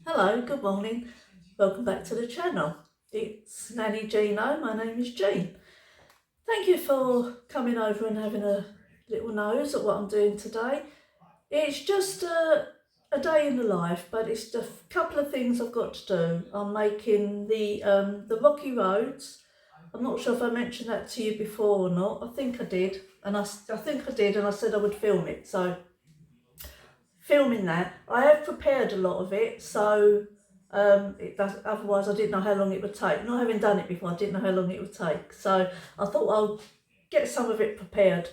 Hello, good morning. Welcome back to the channel. It's Nannyjeano. My name is Jean. Thank you for coming over and having a little nose at what I'm doing today. It's just a day in the life, but it's just a couple of things I've got to do. I'm making the rocky roads. I'm not sure if I mentioned that to you before or not. I think I did, and I think I did, and I said I would film it. So filming that, I have prepared a lot of it, so otherwise I didn't know how long it would take. Not having done it before, I didn't know how long it would take, so I thought I'll get some of it prepared,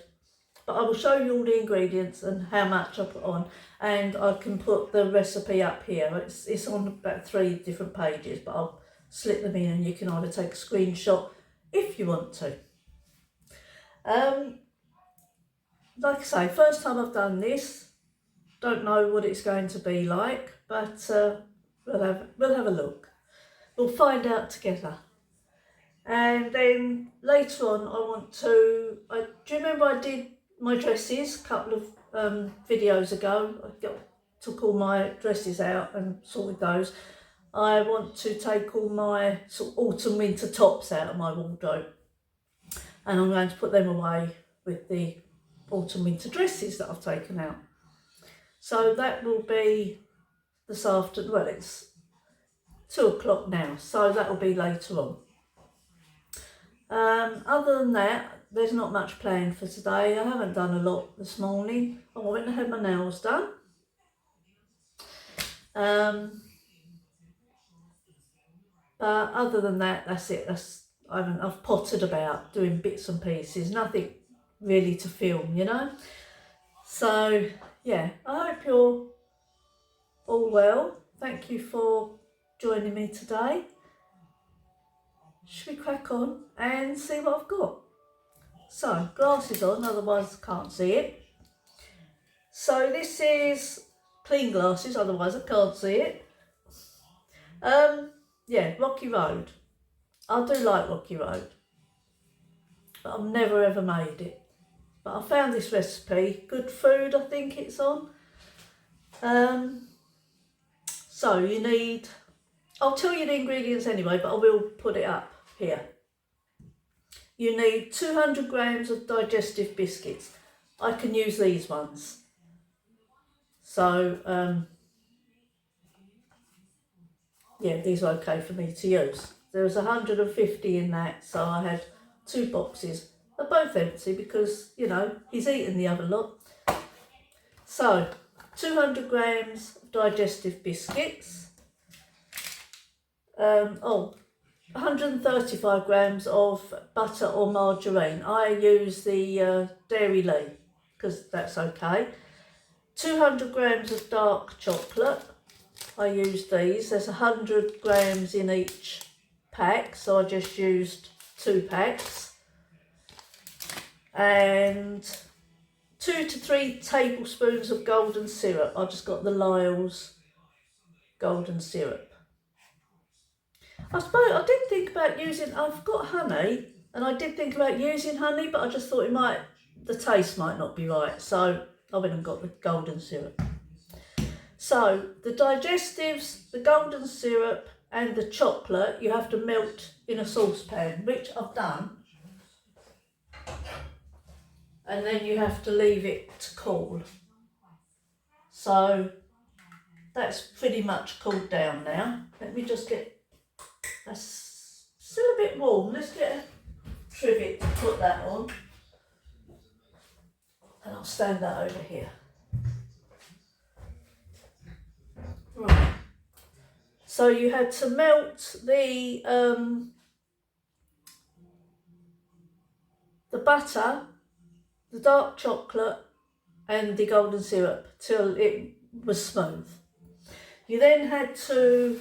but I will show you all the ingredients and how much I put on, and I can put the recipe up here. It's on about 3 different pages, but I'll slip them in and you can either take a screenshot if you want to. Like I say, first time I've done this. Don't know what it's going to be like, but we'll have a look. We'll find out together. And then later on, do you remember I did my dresses a couple of videos ago? Took all my dresses out and sorted those. I want to take all my sort of autumn winter tops out of my wardrobe, and I'm going to put them away with the autumn winter dresses that I've taken out. So that will be this afternoon. Well, it's 2 o'clock now, so that will be later on. Other than that, there's not much planned for today. I haven't done a lot this morning. I went and had my nails done. But other than that, that's it. I've pottered about doing bits and pieces. Nothing really to film, you know. So yeah, I hope you're all well. Thank you for joining me today. Should we crack on and see what I've got? So, glasses on, otherwise I can't see it. So this is clean glasses, otherwise I can't see it. Yeah, Rocky Road. I do like Rocky Road, but I've never ever made it. But I found this recipe, Good Food I think it's on. So you need, I'll tell you the ingredients anyway, but I will put it up here. You need 200 grams of digestive biscuits. I can use these ones. So, yeah, these are okay for me to use. There was 150 in that, so I had 2 boxes. They're both empty because, you know, he's eaten the other lot. So, 200 grams of digestive biscuits. 135 grams of butter or margarine. I use the Dairy Lee because that's okay. 200 grams of dark chocolate. I used these. There's 100 grams in each pack, so I just used 2 packs. And 2 to 3 tablespoons of golden syrup. I just got the Lyle's golden syrup. I suppose I did think about using, I've got honey, and I did think about using honey, but I just thought the taste might not be right, so I went and got the golden syrup. So the digestives, the golden syrup and the chocolate, you have to melt in a saucepan, which I've done. And then you have to leave it to cool. So that's pretty much cooled down now. Let me just get, that's still a bit warm. Let's get a trivet to put that on. And I'll stand that over here. Right. So you had to melt the butter, the dark chocolate and the golden syrup till it was smooth. You then had to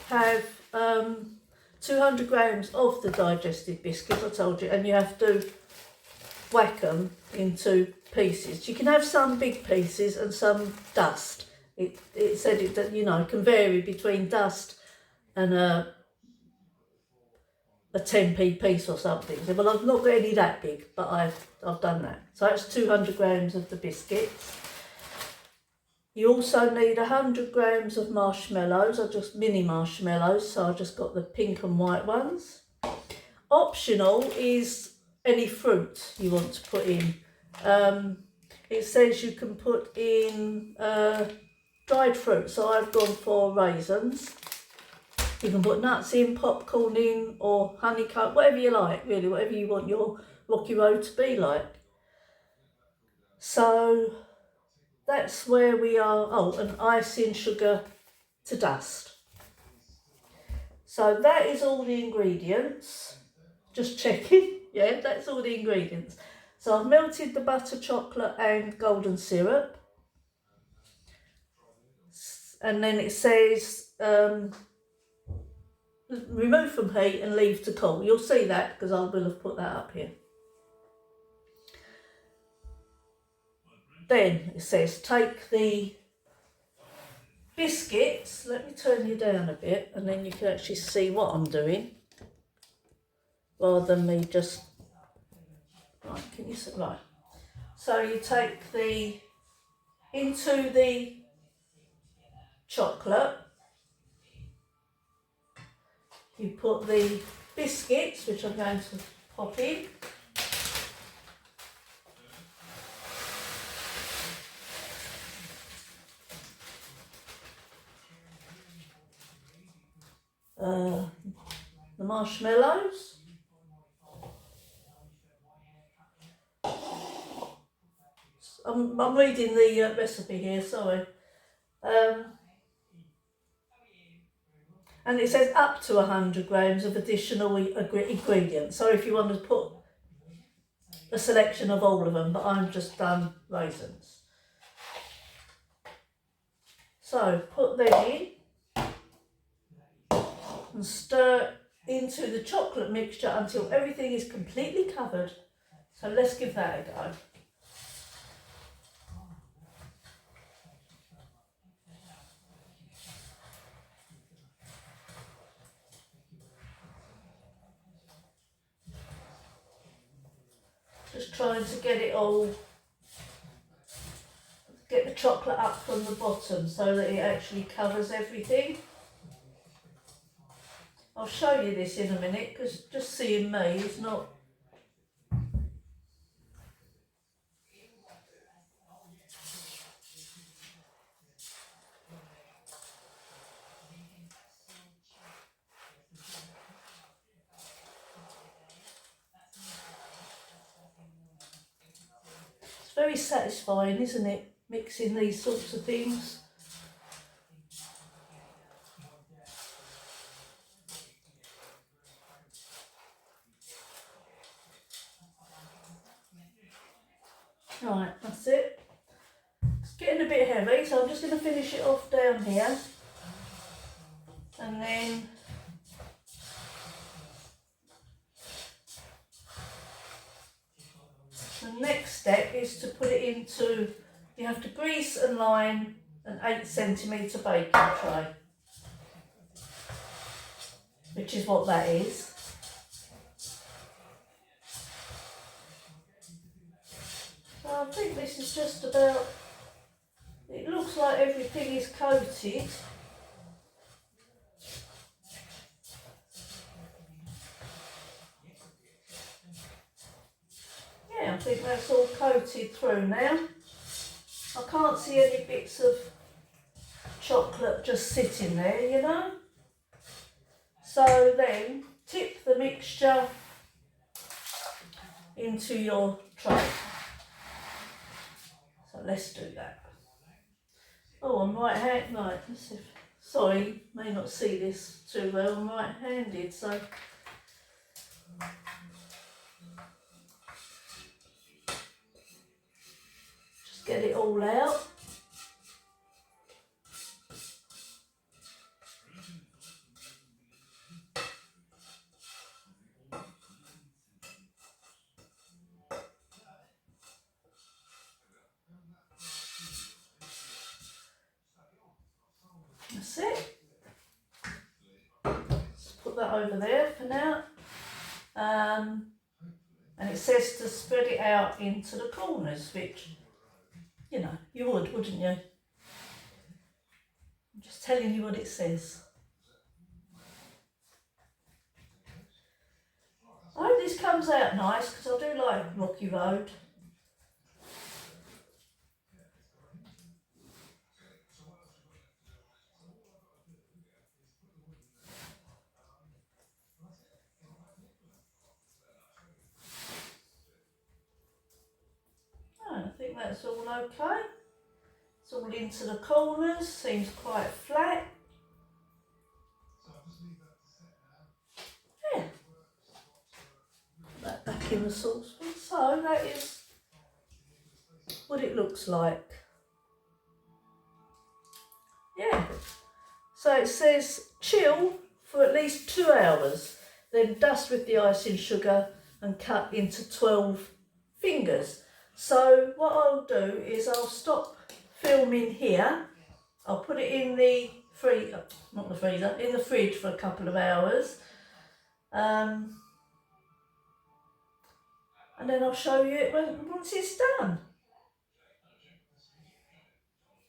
have 200 grams of the digestive biscuits, I told you, and you have to whack them into pieces. You can have some big pieces and some dust. It said it that, you know, can vary between dust and a 10p piece or something. So, well, I've not got any that big, but I've done that. So that's 200 grams of the biscuits. You also need 100 grams of marshmallows, or just mini marshmallows, so I just got the pink and white ones. Optional is any fruit you want to put in. It says you can put in dried fruit, so I've gone for raisins. You can put nuts in, popcorn in, or honeycomb, whatever you like, really, whatever you want your Rocky Road to be like. So that's where we are. Oh, and icing sugar to dust. So that is all the ingredients. Just checking. Yeah, that's all the ingredients. So I've melted the butter, chocolate and golden syrup. And then it says remove from heat and leave to cool. You'll see that because I will have put that up here. Then it says take the biscuits. Let me turn you down a bit and then you can actually see what I'm doing rather than me just... Right, can you see? Right. So you take into the chocolate, you put the biscuits, which I'm going to pop in. The marshmallows. I'm reading the recipe here, sorry. And it says up to 100 grams of additional ingredients. So if you want to put a selection of all of them, but I've just done raisins. So put them in and stir into the chocolate mixture until everything is completely covered. So let's give that a go. Just trying to get the chocolate up from the bottom so that it actually covers everything. I'll show you this in a minute because just seeing me is not... It's very satisfying, isn't it? Mixing these sorts of things. Right, that's it. It's getting a bit heavy, so I'm just going to finish it off down here. And then the next step is to put it into, you have to grease and line an 8cm baking tray, which is what that is. So I think this is just about, it looks like everything is coated. Yeah, I think that's all coated through now. I can't see any bits of chocolate just sitting there, you know. So then tip the mixture into your tray. So let's do that. Oh, I'm right-handed. Right, let's see. Sorry, may not see this too well. I'm right-handed, so just get it all out. That's it. Let's put that over there for now. And it says to spread it out into the corners, which, you know, you would, wouldn't you? Just telling you what it says. I hope this comes out nice because I do like Rocky Road. I think that's all okay. It's all into the corners, seems quite flat. Yeah. That back in the saucepan. So that is what it looks like. Yeah. So it says chill for at least 2 hours, then dust with the icing sugar and cut into 12 fingers. So what I'll do is I'll stop filming here. I'll put it in the in the fridge for a couple of hours. And then I'll show you it once it's done.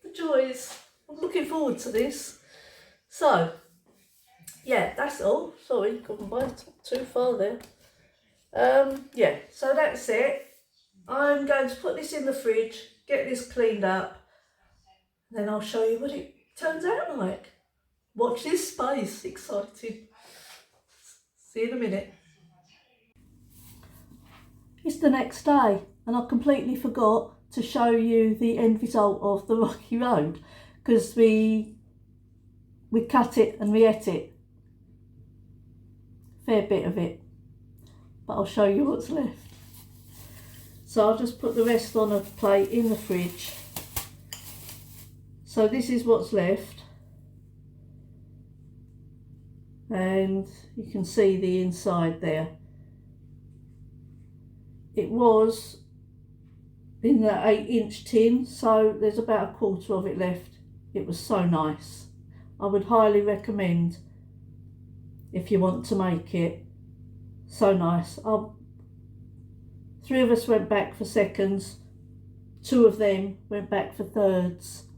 The joys. I'm looking forward to this. So, yeah, that's all. Sorry, got my mind too far there. Yeah, so that's it. I'm going to put this in the fridge, get this cleaned up, and then I'll show you what it turns out like. Watch this space, exciting. See you in a minute. It's the next day and I completely forgot to show you the end result of the Rocky Road because we cut it and we ate it. Fair bit of it. But I'll show you what's left. So I'll just put the rest on a plate in the fridge. So this is what's left. And you can see the inside there. It was in the 8-inch tin, so there's about a quarter of it left. It was so nice. I would highly recommend if you want to make it. So nice. 3 of us went back for seconds, 2 of them went back for thirds.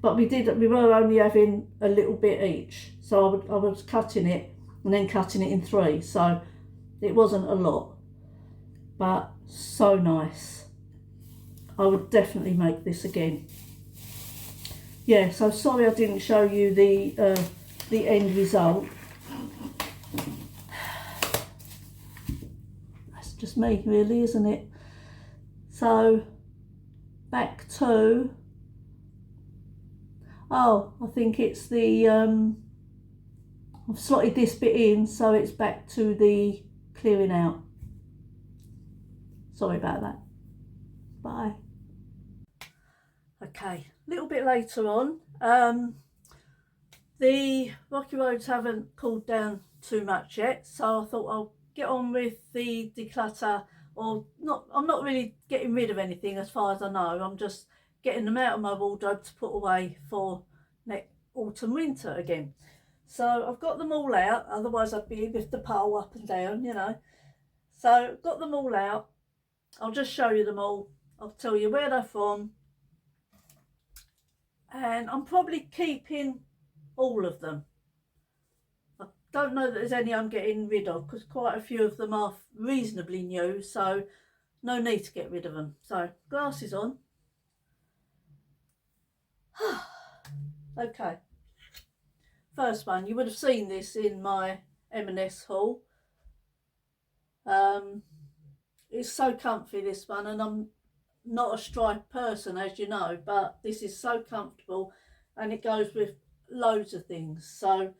But we were only having a little bit each. So I was cutting it and then cutting it in 3. So it wasn't a lot, but so nice. I would definitely make this again. Yeah, so sorry I didn't show you the end result. That's just me really, isn't it? So back to, oh, I think it's the, I've slotted this bit in, so it's back to the clearing out. Sorry about that. Bye. Okay, a little bit later on. The Rocky Roads haven't cooled down too much yet, so I thought I'll get on with the declutter, or not. I'm not really getting rid of anything as far as I know. I'm just getting them out of my wardrobe to put away for next autumn winter again. So I've got them all out, otherwise I'd be with the pole up and down, you know. So got them all out. I'll just show you them all. I'll tell you where they're from. And I'm probably keeping all of them. I don't know that there's any I'm getting rid of because quite a few of them are reasonably new, so no need to get rid of them. So glasses on. Okay, first one, you would have seen this in my M&S haul. It's so comfy, this one, and I'm not a striped person, as you know, but this is so comfortable and it goes with loads of things. So,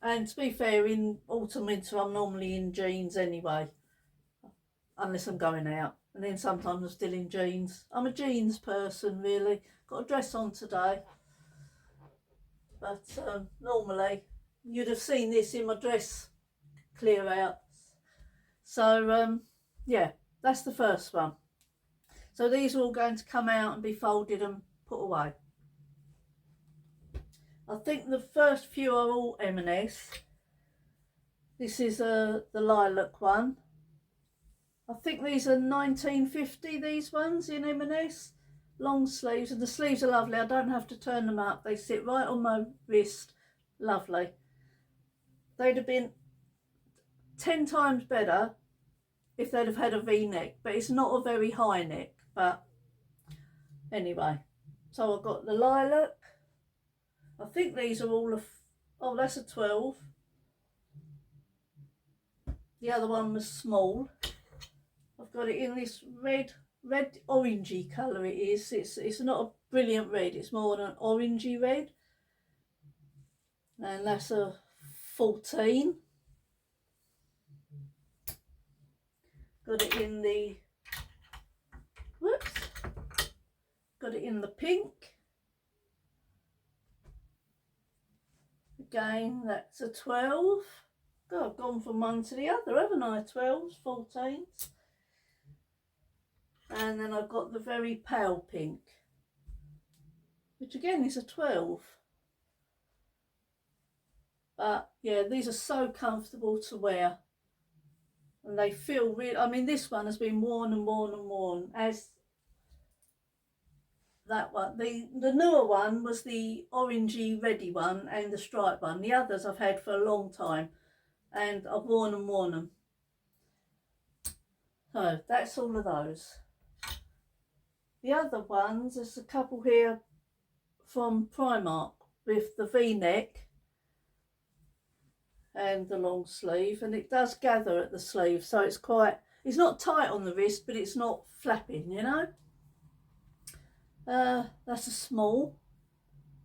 and to be fair, in autumn winter I'm normally in jeans anyway, unless I'm going out, and then sometimes I'm still in jeans. I'm a jeans person really. Got a dress on today, but normally you'd have seen this in my dress clear out. So yeah, that's the first one. So these are all going to come out and be folded and put away. I think the first few are all M&S. This is the lilac one. I think these are 1950, these ones in M&S. long sleeves, and the sleeves are lovely. I don't have to turn them up. They sit right on my wrist. Lovely. They'd have been 10 times better if they'd have had a V-neck, but it's not a very high neck. But anyway, so I've got the lilac. I think these are all oh, that's a 12. The other one was small. I've got it in this red orangey colour. It is. It's not a brilliant red. It's more an orangey red, and that's a 14. Got it in the Got it in the pink. Again, that's a 12. God, I've gone from one to the other, haven't I? 12s, 14s. And then I've got the very pale pink, which again is a 12. But yeah, these are so comfortable to wear. And they feel real. I mean, this one has been worn and worn and worn, as that one. The newer one was the orangey reddy one and the striped one. The others I've had for a long time, and I've worn and worn them. So that's all of those. The other ones, there's a couple here from Primark with the V-neck and the long sleeve, and it does gather at the sleeve, so it's not tight on the wrist, but it's not flapping, you know. That's a small.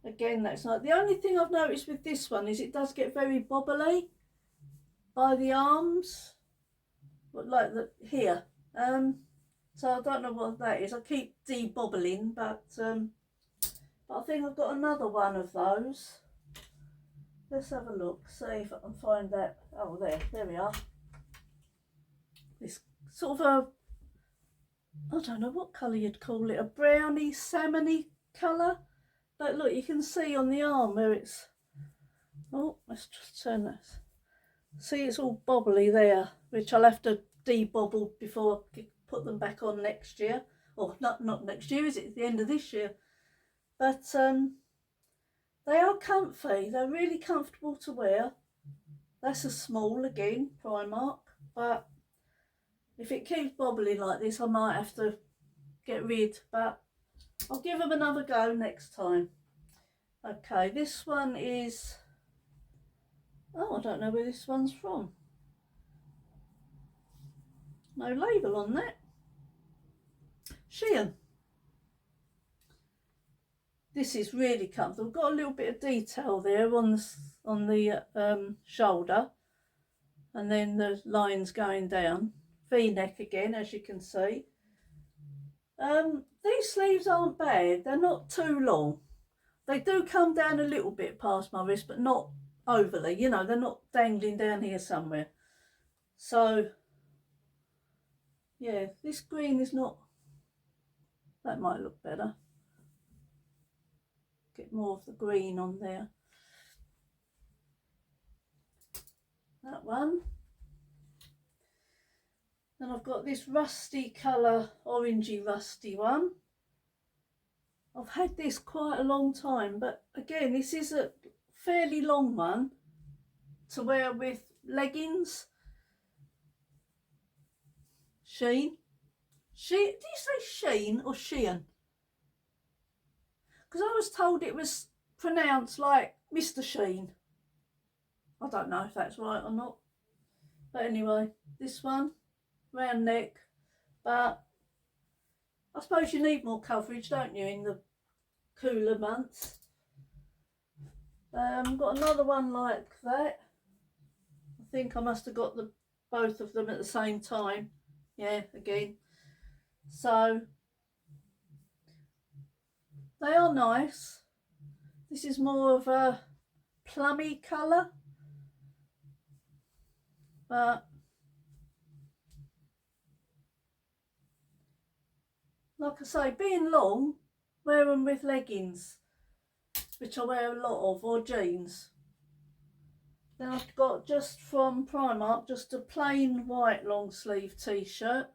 Again, that's not the only thing I've noticed with this one is it does get very bobbly by the arms, but like here. So I don't know what that is. I keep de-bobbling, but I think I've got another one of those. Let's have a look, see if I can find that. Oh, there we are. This sort of I don't know what colour you'd call it, a browny, salmony colour. But look, you can see on the arm where it's, oh, let's just turn this. See, it's all bobbly there, which I'll have to de-bobble before I put them back on next year. Or not next year, is it? It's the end of this year. But they are comfy. They're really comfortable to wear. That's a small again, Primark. But if it keeps bobbling like this, I might have to get rid. But I'll give them another go next time. Okay, this one is, oh, I don't know where this one's from. No label on that. Shein. This is really comfortable. Got a little bit of detail there on the shoulder, and then the lines going down. V-neck again, as you can see. These sleeves aren't bad. They're not too long. They do come down a little bit past my wrist, but not overly. You know, they're not dangling down here somewhere. So yeah, this green is not, that might look better. Get more of the green on there. That one. Then I've got this rusty colour, orangey rusty one. I've had this quite a long time, but again, this is a fairly long one to wear with leggings. Shein. Do you say Shein or Shein? Because I was told it was pronounced like Mr. Sheen. I don't know if that's right or not. But anyway, this one, round neck. But I suppose you need more coverage, don't you, in the cooler months. Got another one like that. I think I must have got both of them at the same time. Yeah, again. So they are nice. This is more of a plummy colour, but like I say, being long, wear them with leggings, which I wear a lot of, or jeans. Then I've got, just from Primark, just a plain white long sleeve t-shirt.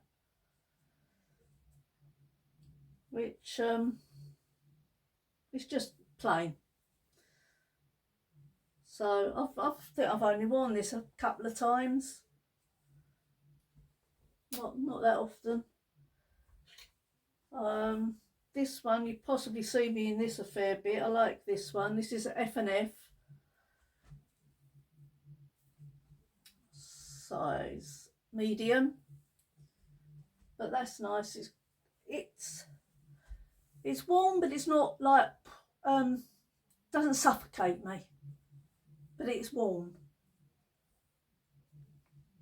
which is just plain. So I think I've only worn this a couple of times, not that often. This one, you possibly see me in this a fair bit. I like this one. This is F&F size medium, but that's nice. It's warm, but it's not like doesn't suffocate me, but it's warm.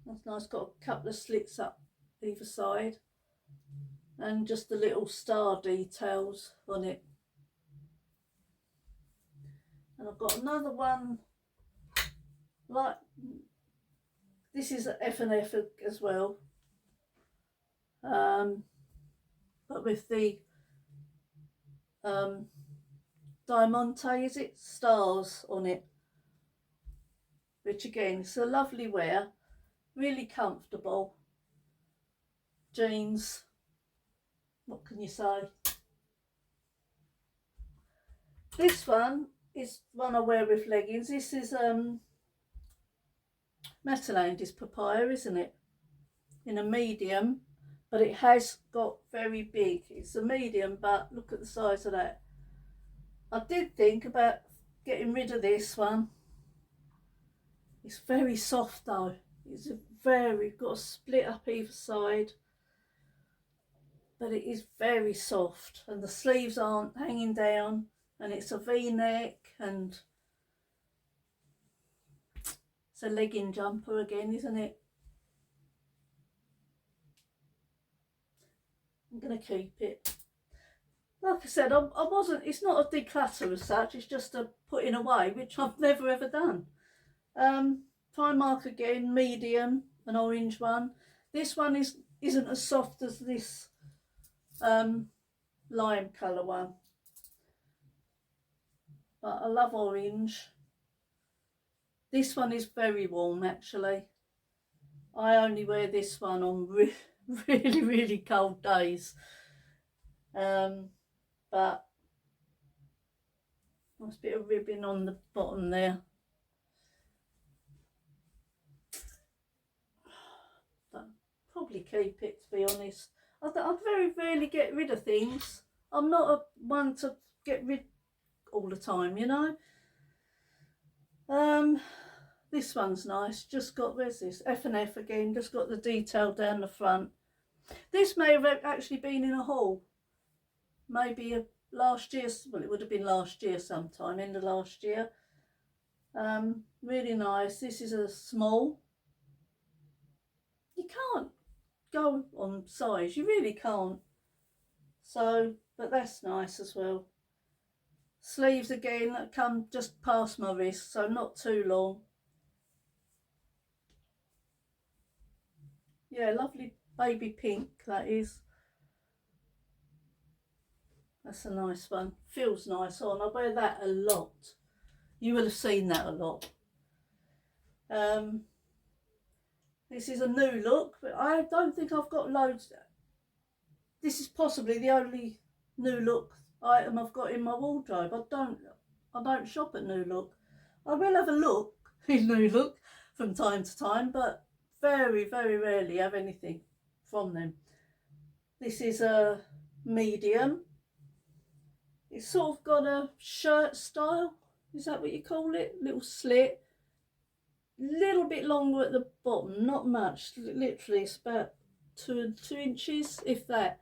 That's nice. Got a couple of slits up either side and just the little star details on it. And I've got another one like this, is F&F as well, but with the diamante, is it, stars on it, which again is a lovely wear, really comfortable jeans. What can you say? This one is one I wear with leggings. This is Matalandi's papaya, isn't it? In a medium, but it has got very big. It's a medium, but look at the size of that. I did think about getting rid of this one. It's very soft though. It's got a split up either side, but it is very soft, and the sleeves aren't hanging down, and it's a V-neck, and it's a legging jumper again, isn't it? I'm going to keep it. Like I said, I wasn't, it's not a declutter as such, it's just a putting away, which I've never ever done. Primark again, medium, an orange one. This one isn't as soft as this lime colour one, but I love orange. This one is very warm actually. I only wear this one on really, really cold days. But nice bit of ribbon on the bottom there. But probably keep it, to be honest. I'd very rarely get rid of things. I'm not a one to get rid all the time, you know. This one's nice. Just got, where's this? F&F again. Just got the detail down the front. This may have actually been in a haul. Maybe last year. Well, it would have been last year sometime, end of last year. Really nice. This is a small. You can't go on size. You really can't. So, but that's nice as well. Sleeves again that come just past my wrist, so not too long. Yeah, lovely baby pink that is. That's a nice one. Feels nice on. I wear that a lot. You will have seen that a lot. This is a new look, but I don't think I've got loads. This is possibly the only new look item I've got in my wardrobe. I don't shop at New Look. I will have a look in New Look from time to time, but very, very rarely have anything from them. This is a medium. It's sort of got a shirt style. Is that what you call it? Little slit. Little bit longer at the bottom, not much. Literally, it's about 2 inches, if that.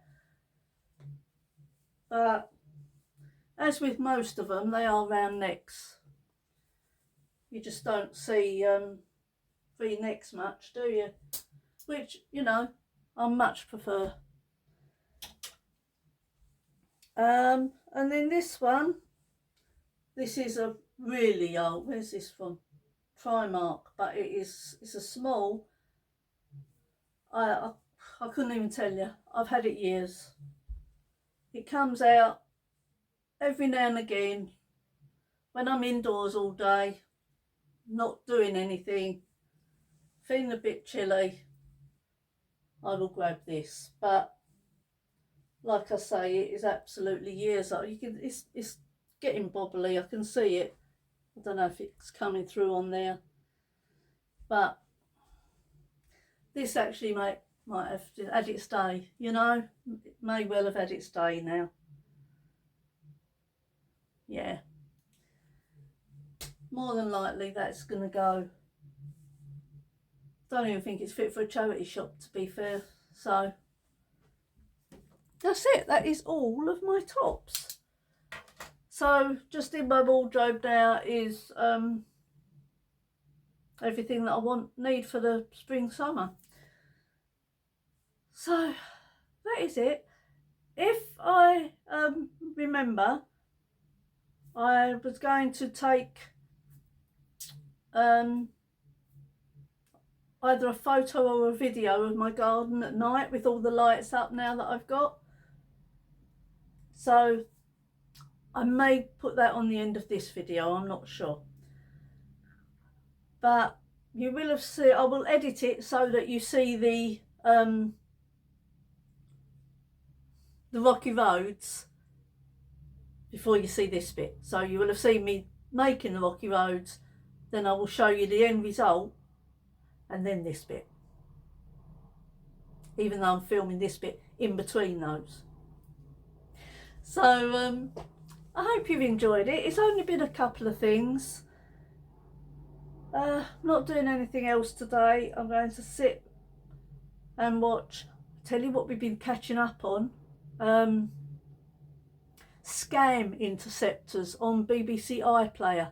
But as with most of them, they are round necks. You just don't see V-necks much, do you? Which, you know, I much prefer. And then this one, this is a really old, where's this from? Primark, but it's a small. I couldn't even tell you. I've had it years. It comes out every now and again when I'm indoors all day, not doing anything, feeling a bit chilly. I will grab this, but like I say, it is absolutely years old. It's getting bobbly. I can see it. I don't know if it's coming through on there, but this actually might have had its day. You know, it may well have had its day now. Yeah, more than likely that's going to go. Don't even think it's fit for a charity shop, to be fair. So that's it. That is all of my tops. So just in my wardrobe now is everything that I need for the spring summer. So that is it. If I remember, I was going to take either a photo or a video of my garden at night with all the lights up now that I've got. So I may put that on the end of this video, I'm not sure. But you will have seen, I will edit it so that you see the rocky roads before you see this bit. So you will have seen me making the rocky roads, then I will show you the end result, and then this bit. Even though I'm filming this bit in between those. So I hope you've enjoyed it. It's only been a couple of things. Not doing anything else today. I'm going to sit and watch. Tell you what we've been catching up on. Scam interceptors on BBC iPlayer.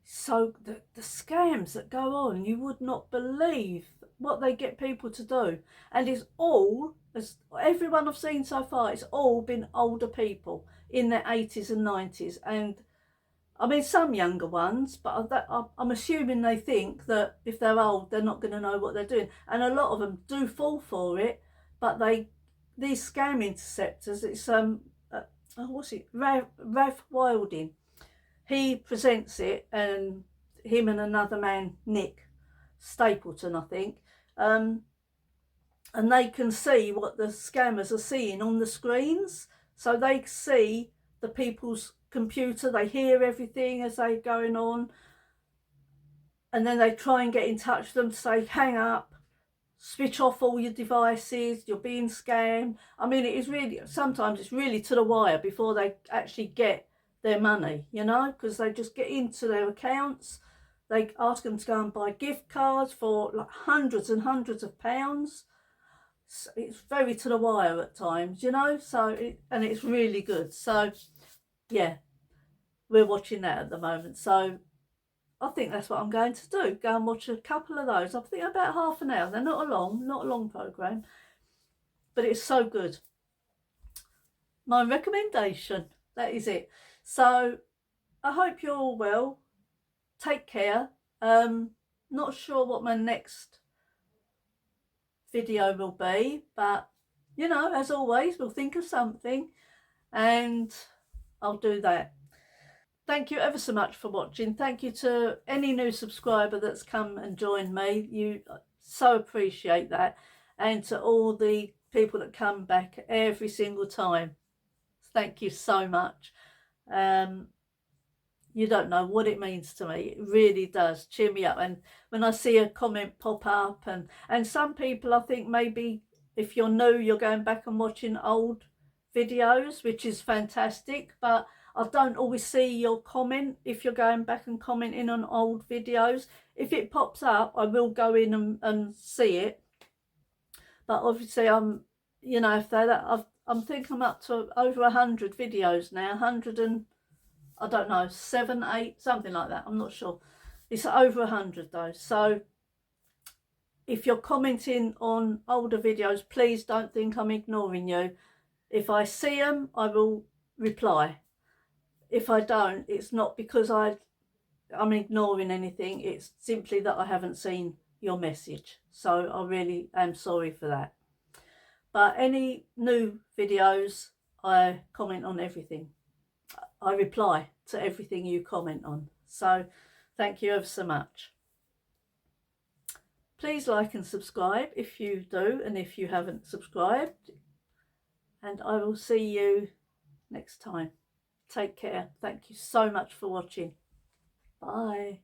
So the scams that go on, you would not believe what they get people to do. And it's all, as everyone I've seen so far, it's all been older people in their 80s and 90s. And I mean, some younger ones, but I'm assuming they think that if they're old, they're not going to know what they're doing. And a lot of them do fall for it, but these scam interceptors, it's what's it, Rav Wilding. He presents it, and him and another man, Nick Stapleton, I think, and they can see what the scammers are seeing on the screens. So they see the people's computer, they hear everything as they're going on, and then they try and get in touch with them to say, hang up, switch off all your devices, you're being scammed. I mean, it is really, sometimes it's really to the wire before they actually get their money, you know, because they just get into their accounts, they ask them to go and buy gift cards for like hundreds and hundreds of pounds. It's very to the wire at times, you know, and it's really good. So yeah, we're watching that at the moment. So I think that's what I'm going to do. Go and watch a couple of those. I think about half an hour. They're not a long program, but it's so good. My recommendation, that is it. So I hope you're all well. Take care. Not sure what my next video will be, but you know, as always, we'll think of something and I'll do that. Thank you ever so much for watching. Thank you to any new subscriber that's come and joined me. You so appreciate that. And to all the people that come back every single time. Thank you so much. You don't know what it means to me. It really does cheer me up. And when I see a comment pop up, and some people, I think maybe if you're new, you're going back and watching old videos, which is fantastic, but I don't always see your comment if you're going back and commenting on old videos. If it pops up, I will go in and see it. But obviously you know, if I'm thinking I'm up to over 100 videos now, 100 and I don't know, 7, 8, something like that. I'm not sure. It's over 100 though. So if you're commenting on older videos, please don't think I'm ignoring you. If I see them, I will reply. If I don't, it's not because I'm ignoring anything. It's simply that I haven't seen your message. So I really am sorry for that. But any new videos, I comment on everything. I reply to everything you comment on. So thank you ever so much. Please like and subscribe if you do, and if you haven't subscribed. and I will see you next time. Take care. Thank you so much for watching. Bye.